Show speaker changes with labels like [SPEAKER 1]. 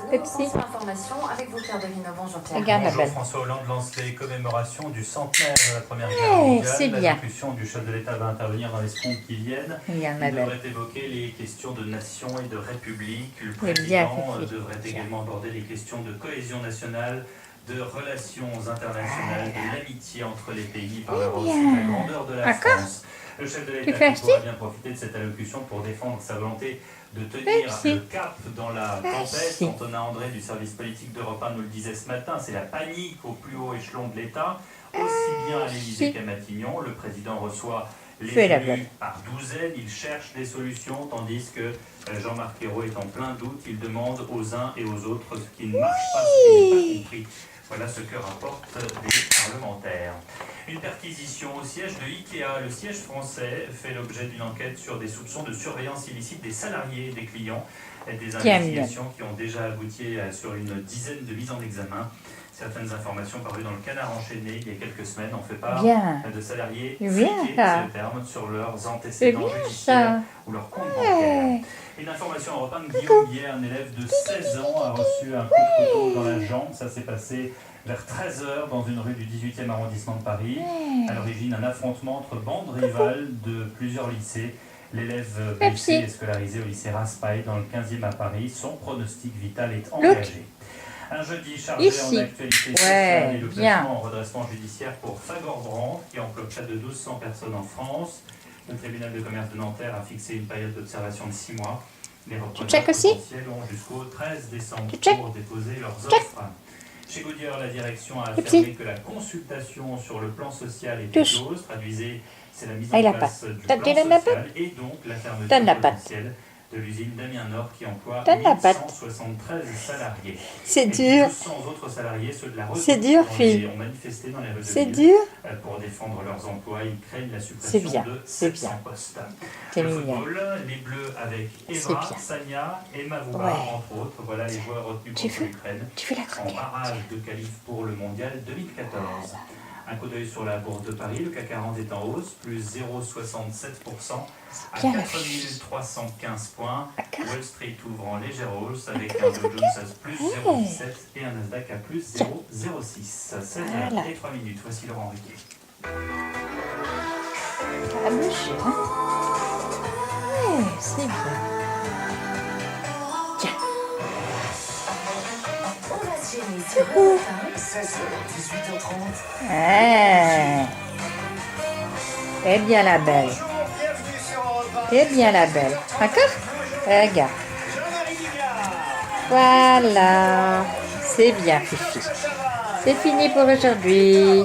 [SPEAKER 1] maintenant,
[SPEAKER 2] Pepsi.
[SPEAKER 1] on passe à l'information avec vos cœurs de vin novembre, Jean-Pierre.
[SPEAKER 2] Regarde la
[SPEAKER 3] Bonjour,
[SPEAKER 2] belle.
[SPEAKER 3] François Hollande lance les commémorations du centenaire de la Première Guerre
[SPEAKER 2] Hey,
[SPEAKER 3] mondiale.
[SPEAKER 2] c'est bien.
[SPEAKER 3] L'allocution du chef de l'État va intervenir dans les secondes qui viennent.
[SPEAKER 2] Regarde la
[SPEAKER 3] Il
[SPEAKER 2] belle.
[SPEAKER 3] devrait évoquer les questions de nation et de république. Le
[SPEAKER 2] C'est bien,
[SPEAKER 3] président
[SPEAKER 2] Fifi.
[SPEAKER 3] devrait également aborder les questions de cohésion nationale, de relations internationales, de l'amitié entre les pays par rapport aussi à la grandeur de la
[SPEAKER 2] D'accord.
[SPEAKER 3] France. Le chef de
[SPEAKER 2] Tu
[SPEAKER 3] l'État
[SPEAKER 2] fais
[SPEAKER 3] qui pourra
[SPEAKER 2] aussi
[SPEAKER 3] bien profiter de cette allocution pour défendre sa volonté de tenir
[SPEAKER 2] Pepsi.
[SPEAKER 3] le cap dans la tempête.
[SPEAKER 2] Pepsi.
[SPEAKER 3] Antonin André du service politique d'Europe 1 nous le disait ce matin, c'est la panique au plus haut échelon de l'État, aussi bien à l'Élysée qu'à Matignon. Le président reçoit les
[SPEAKER 2] Fais la
[SPEAKER 3] élus
[SPEAKER 2] blague.
[SPEAKER 3] par douzaines, il cherche des solutions, tandis que Jean-Marc Ayrault est en plein doute, il demande aux uns et aux autres ce qui ne marche pas, ce qui n'est pas compris. Voilà ce que rapportent des parlementaires. Une perquisition au siège de Ikea. Le siège français fait l'objet d'une enquête sur des soupçons de surveillance illicite des salariés et des clients. Des investigations qui ont déjà abouti sur une dizaine de mises en examen. Certaines informations parues dans le Canard enchaîné il y a quelques semaines ont fait part
[SPEAKER 2] Bien.
[SPEAKER 3] de salariés
[SPEAKER 2] C'est bien,
[SPEAKER 3] fliqués,
[SPEAKER 2] ça.
[SPEAKER 3] c'est le terme, sur leurs
[SPEAKER 2] C'est
[SPEAKER 3] antécédents
[SPEAKER 2] bien
[SPEAKER 3] judiciaires
[SPEAKER 2] ça.
[SPEAKER 3] ou leurs comptes bancaires. Une information européenne, Guillaume Bière, un élève de 16 ans, a reçu un coup de couteau dans la jambe. Ça s'est passé vers 13h dans une rue du 18e arrondissement de Paris. À l'origine, un affrontement entre bandes rivales de plusieurs lycées. L'élève blessé est scolarisé au lycée Raspail dans le 15e à Paris. Son pronostic vital est engagé. Un jeudi chargé en actualité sociale et le placement en redressement judiciaire pour Fagor Brandt, qui emploie près de 1200 personnes en France. Le tribunal de commerce de Nanterre a fixé une période d'observation de 6 mois. Les repreneurs potentiels ont jusqu'au 13 décembre pour déposer leurs offres. Chez Goodyear, la direction a affirmé que la consultation sur le plan social était close. Traduisez, c'est la mise en place du plan social et donc la fermeture potentielle de l'usine Damien Nord qui emploie 1173 salariés.
[SPEAKER 2] C'est dur.
[SPEAKER 3] 200 autres salariés, ceux de la
[SPEAKER 2] C'est dur, fille.
[SPEAKER 3] ont manifesté dans les rues de
[SPEAKER 2] C'est
[SPEAKER 3] Lille.
[SPEAKER 2] dur.
[SPEAKER 3] Pour défendre leurs emplois, ils craignent la suppression de 700 postes.
[SPEAKER 2] C'est
[SPEAKER 3] Le
[SPEAKER 2] mignon.
[SPEAKER 3] football, les Bleus avec Eva, Sania et Mavouba, entre autres. Voilà les joueurs retenus contre l'Ukraine
[SPEAKER 2] Tu fais la
[SPEAKER 3] en
[SPEAKER 2] croquette.
[SPEAKER 3] barrage de qualif pour le mondial 2014. Un coup d'œil sur la bourse de Paris, le CAC 40 est en hausse, plus 0,67% à 4315 points. Wall Street ouvre en légère hausse avec un Dow Jones à plus 0,17 et un Nasdaq à plus 0,06. 16h03. Voici Laurent Riquet.
[SPEAKER 2] Ah, bouche, hein. Ouais, c'est bien. Tiens.
[SPEAKER 1] On va se gêner sur Europe 1.
[SPEAKER 4] 16h, 18h30.
[SPEAKER 2] Ouais. Eh bien la belle.
[SPEAKER 4] Bonjour, bienvenue sur Europe 1.
[SPEAKER 2] Eh bien la belle. D'accord? Regarde.
[SPEAKER 4] Jean-Marie Bigard.
[SPEAKER 2] Voilà. C'est bien, Fifi. C'est fini pour aujourd'hui.